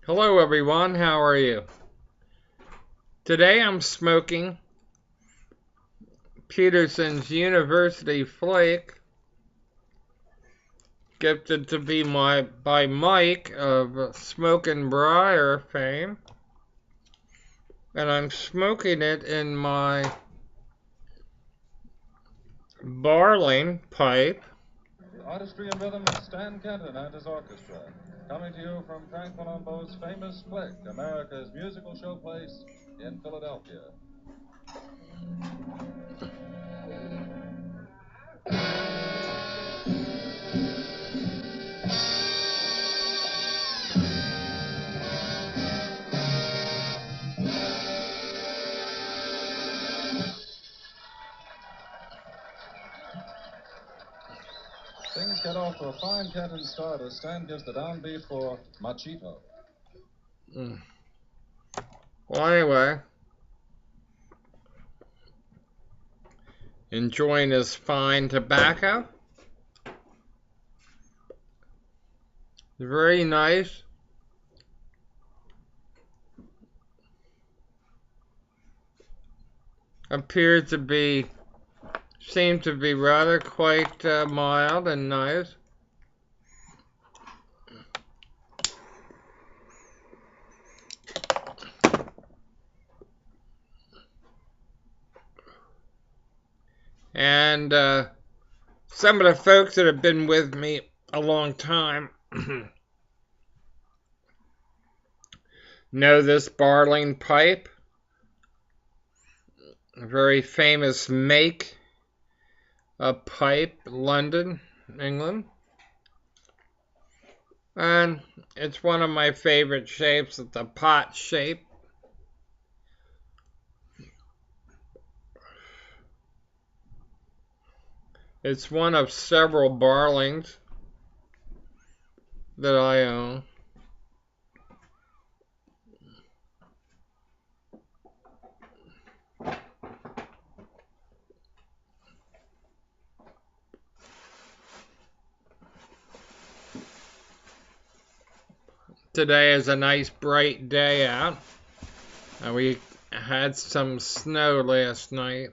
Hello everyone, how are you? Today I'm smoking Peterson's University Flake, gifted to me by Mike of Smokin' Briar fame. And I'm smoking it in my Barling pipe. Artistry and rhythm of Stan Kenton and his orchestra. Coming to you from Frank Palumbo's famous Flick, America's musical showplace in Philadelphia. Things get off to a fine Kenton start as Stan gives the downbeat for Machito. Well, anyway, enjoying this fine tobacco. Very nice. Appears to be, seems to be rather quite mild and nice. And some of the folks that have been with me a long time know this Barling pipe, a very famous make of pipe, London, England. And it's one of my favorite shapes. It's a pot shape. It's one of several Barlings that I own. Today is a nice bright day out. We had some snow last night.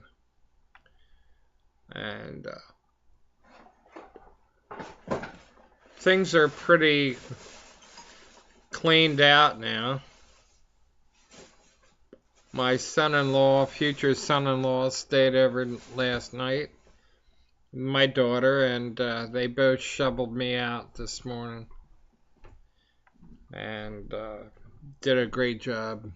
And things are pretty cleaned out now. My son-in-law, future son-in-law, stayed over last night. My daughter, and they both shoveled me out this morning. And did a great job.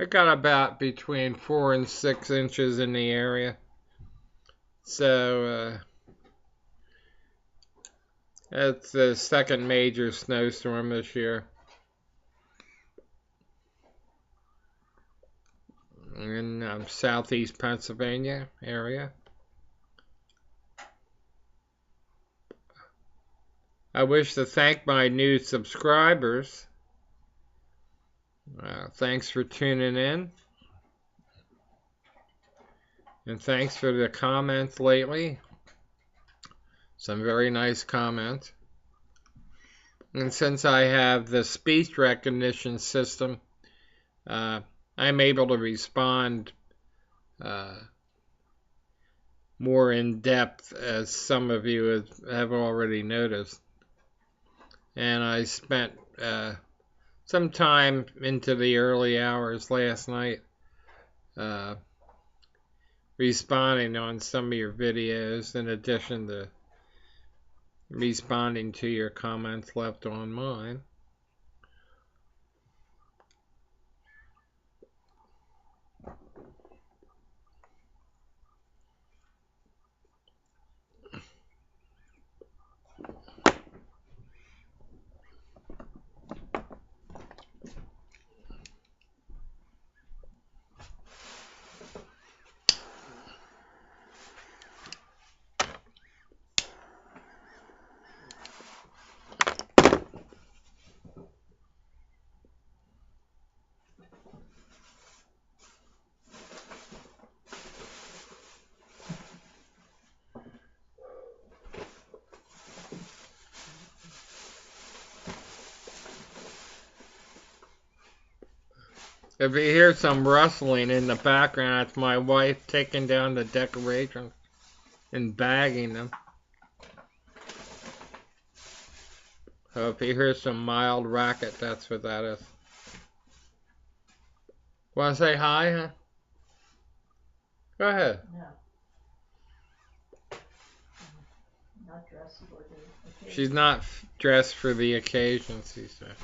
I got about between 4 and 6 inches in the area. So it's the second major snowstorm this year. In southeast Pennsylvania area. I wish to thank my new subscribers. Thanks for tuning in. And thanks for the comments lately. Some very nice comments. And since I have the speech recognition system, I'm able to respond more in depth, as some of you have already noticed. And I spent some time into the early hours last night responding on some of your videos, in addition to responding to your comments left on mine. If you hear some rustling in the background, it's my wife taking down the decorations and bagging them. So if you hear some mild racket, that's what that is. Want to say hi, huh? Go ahead. No. Not dressed for the occasion. She's not dressed for the occasion, she said.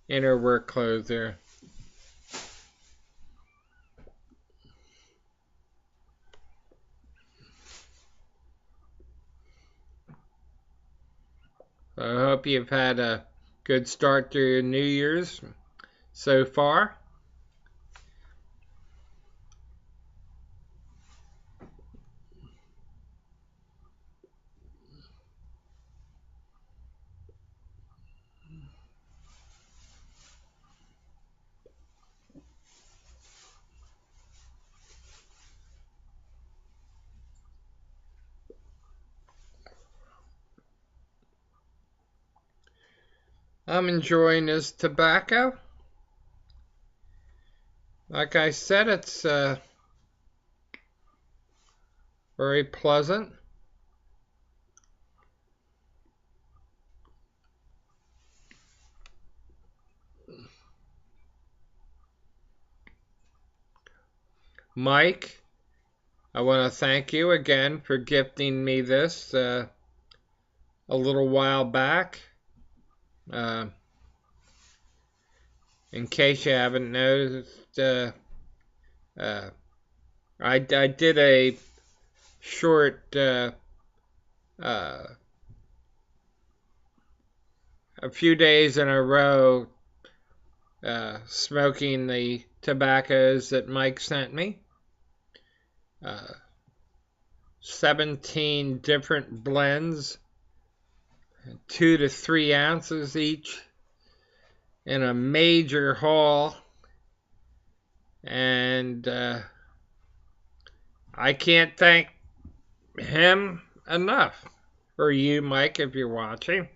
In her work clothes there. So I hope you've had a good start to your New Year's so far. I'm enjoying this tobacco. Like I said, it's very pleasant. Mike, I want to thank you again for gifting me this a little while back. In case you haven't noticed, I did a short, a few days in a row, smoking the tobaccos that Mike sent me. 17 different blends, 2 to 3 ounces each, in a major haul. And I can't thank him enough. Or you, Mike, if you're watching.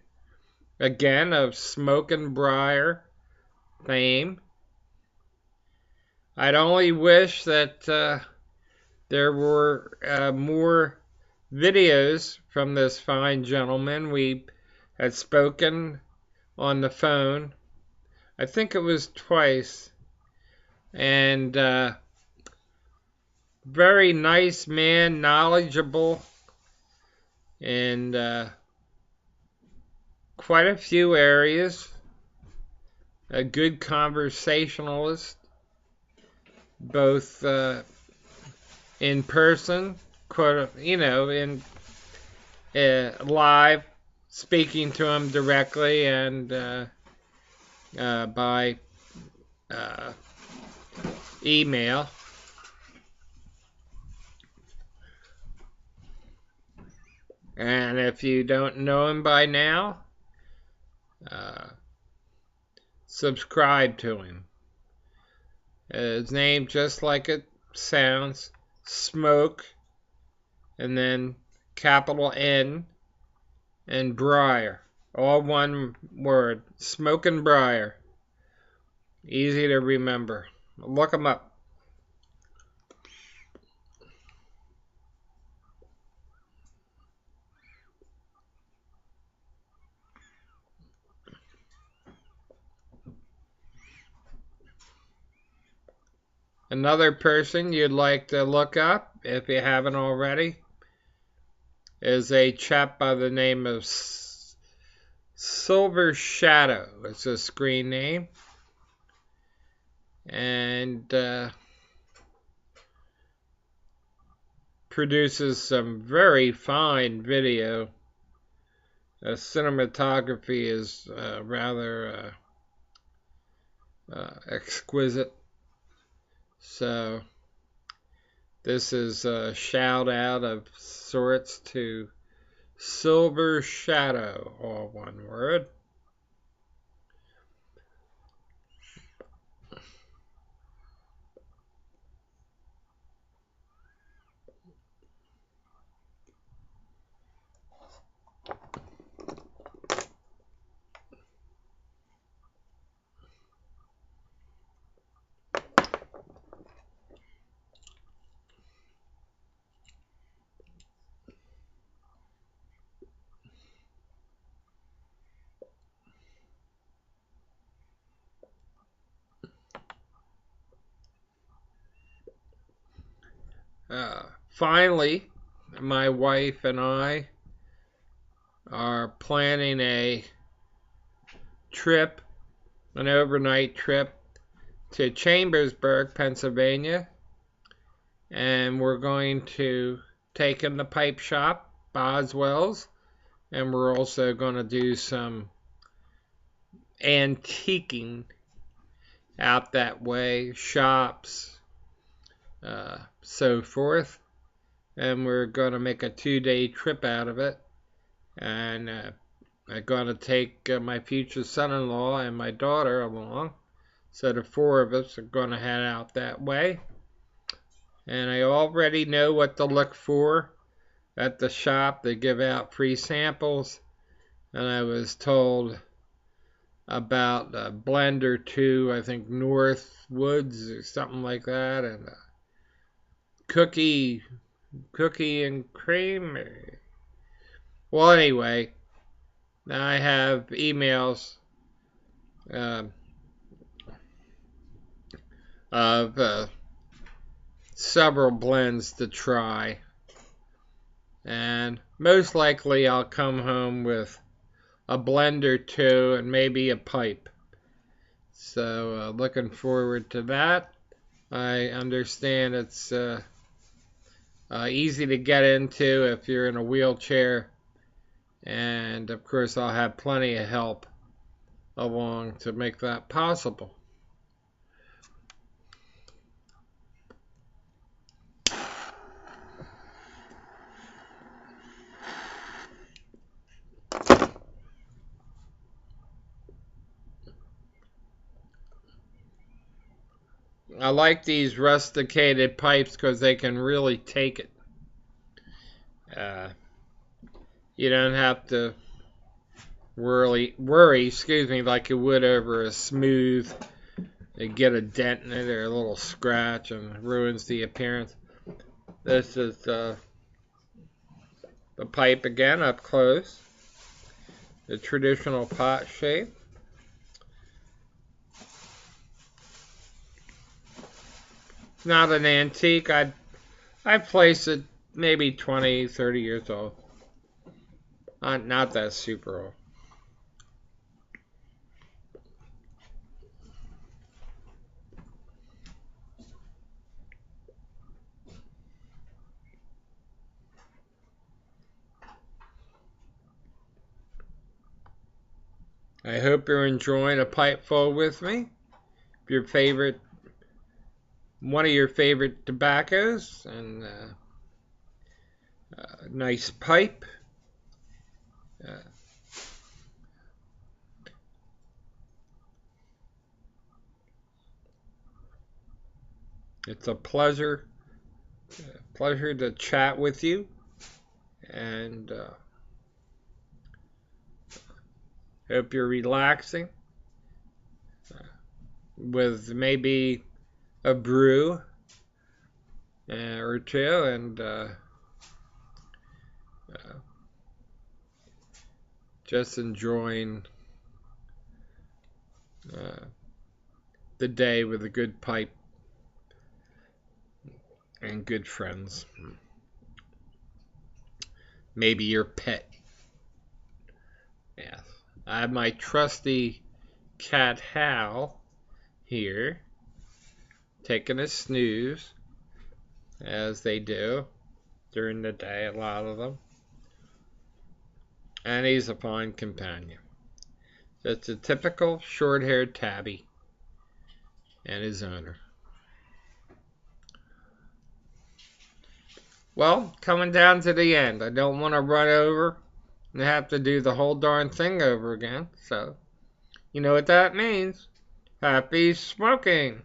Again, of Smokin' Briar fame. I'd only wish that there were more videos from this fine gentleman. We had spoken on the phone. I think it was twice. And very nice man, knowledgeable, and quite a few areas. A good conversationalist, both in person, in live, speaking to him directly, and by email. And if you don't know him by now, subscribe to him. His name, just like it sounds, Smoke, and then capital N, and Briar. All one word. Smokin' Briar. Easy to remember. Look him up. Another person you'd like to look up, if you haven't already, is a chap by the name of Silver Shadow. It's a screen name. And produces some very fine video. Cinematography is rather exquisite. So this is a shout out of sorts to Silver Shadow, all one word. finally, my wife and I are planning a trip, an overnight trip to Chambersburg, Pennsylvania, and we're going to take in the pipe shop, Boswell's, and we're also going to do some antiquing out that way, shops, so forth, and we're going to make a 2-day trip out of it, and I'm going to take my future son-in-law and my daughter along, so the 4 of us are going to head out that way, and I already know what to look for at the shop. They give out free samples, and I was told about a blend or two, I think Northwoods or something like that, and cookie and cream. Well, anyway, I have emails of several blends to try, and most likely I'll come home with a blend or two and maybe a pipe. So looking forward to that. I understand it's easy to get into if you're in a wheelchair, and of course I'll have plenty of help along to make that possible. I like these rusticated pipes because they can really take it. You don't have to worry, like you would over a smooth. You get a dent in it or a little scratch and ruins the appearance. This is the pipe again up close. The traditional pot shape. Not an antique. I'd place it maybe 20, 30 years old. Not that super old. I hope you're enjoying a pipeful with me. If one of your favorite tobaccos, and a nice pipe. It's a pleasure to chat with you, and hope you're relaxing with maybe a brew or two, and just enjoying the day with a good pipe and good friends. Maybe your pet. Yes. I have my trusty cat Hal here, taking a snooze, as they do during the day, a lot of them. And he's a fine companion. It's a typical short-haired tabby and his owner. Well, coming down to the end. I don't want to run over and have to do the whole darn thing over again. So, you know what that means. Happy smoking!